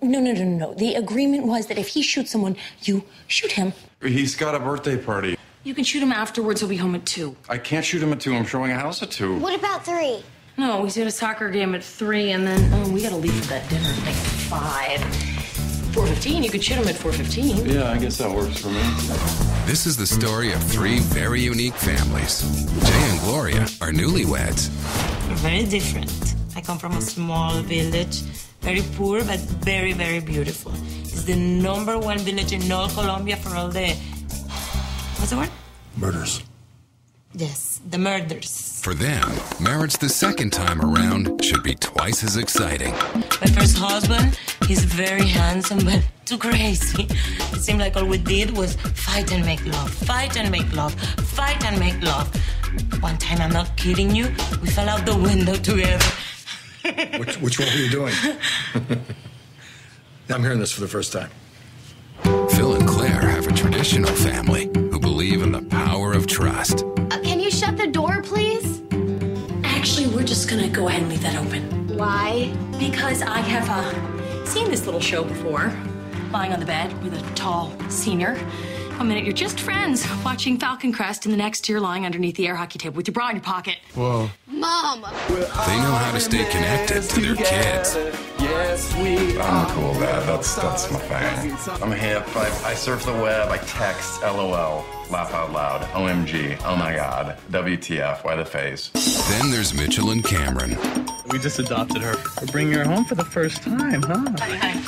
No. The agreement was that if he shoots someone, you shoot him. He's got a birthday party. You can shoot him afterwards. He'll be home at 2. I can't shoot him at 2. I'm showing a house at 2. What about 3? No, he's got a soccer game at 3, and then we gotta leave for that dinner at like 5. 4:15. You could shoot him at 4:15. Yeah, I guess that works for me. This is the story of 3 very unique families. Jay and Gloria are newlyweds. We're very different. I come from a small village, very poor, but very, very beautiful. It's the #1 village in all Colombia for all the... What's the word? Murders. Yes, the murders. For them, marriage the second time around should be twice as exciting. My first husband, he's very handsome, but too crazy. It seemed like all we did was fight and make love, fight and make love, fight and make love. One time, I'm not kidding you, we fell out the window together. Which one were you doing? I'm hearing this for the first time. Phil and Claire have a traditional family who believe in the power of trust. Can you shut the door, please? Actually, we're just gonna go ahead and leave that open. Why? Because I have seen this little show before. Lying on the bed with a tall senior. One minute you're just friends watching Falcon Crest, and the next you're lying underneath the air hockey table with your bra in your pocket. Whoa. Mom! They know how to stay connected to their kids. I'm a cool dad. That's my thing. I'm hip. I surf the web. I text. LOL. Laugh out loud. OMG. Oh my God. WTF. Why the face? Then there's Mitchell and Cameron. We just adopted her. We're bringing her home for the first time, huh? Hi.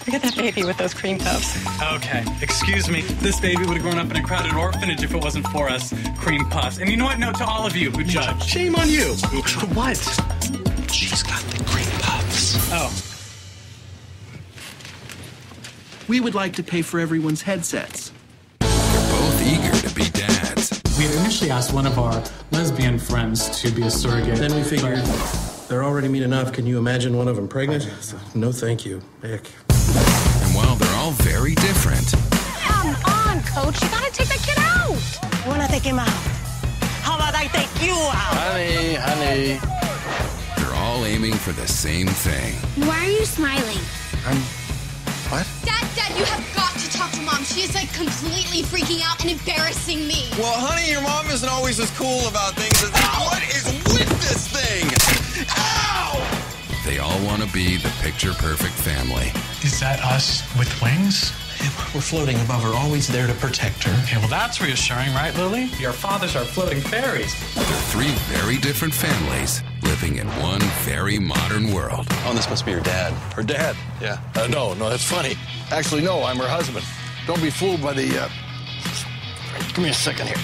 Look at that baby with those cream puffs. Okay, excuse me. This baby would have grown up in a crowded orphanage if it wasn't for us cream puffs. And you know what? No, to all of you who judge. Shame on you. What? She's got the cream puffs. Oh. We would like to pay for everyone's headsets. They're both eager to be dads. We had initially asked one of our lesbian friends to be a surrogate. Then we figured they're already mean enough. Can you imagine one of them pregnant? No, thank you. Ick. And while they're all very different, Come on, Coach. You gotta take that kid out. You wanna take him out? How about I take you out? Honey. they're all aiming for the same thing. Why are you smiling? What? Dad, you have got to talk to Mom. She is like completely freaking out and embarrassing me. Well, honey, your mom isn't always as cool about things as... What is with this thing? Ow! They all want to be the picture-perfect family. Is that us with wings? We're floating above her, always there to protect her. Okay, well, that's reassuring, right, Lily? Your fathers are floating fairies. They're 3 very different families living in one very modern world. Oh, this must be your dad. Her dad? Yeah. No, that's funny. Actually, no, I'm her husband. Don't be fooled by the... Give me a second here.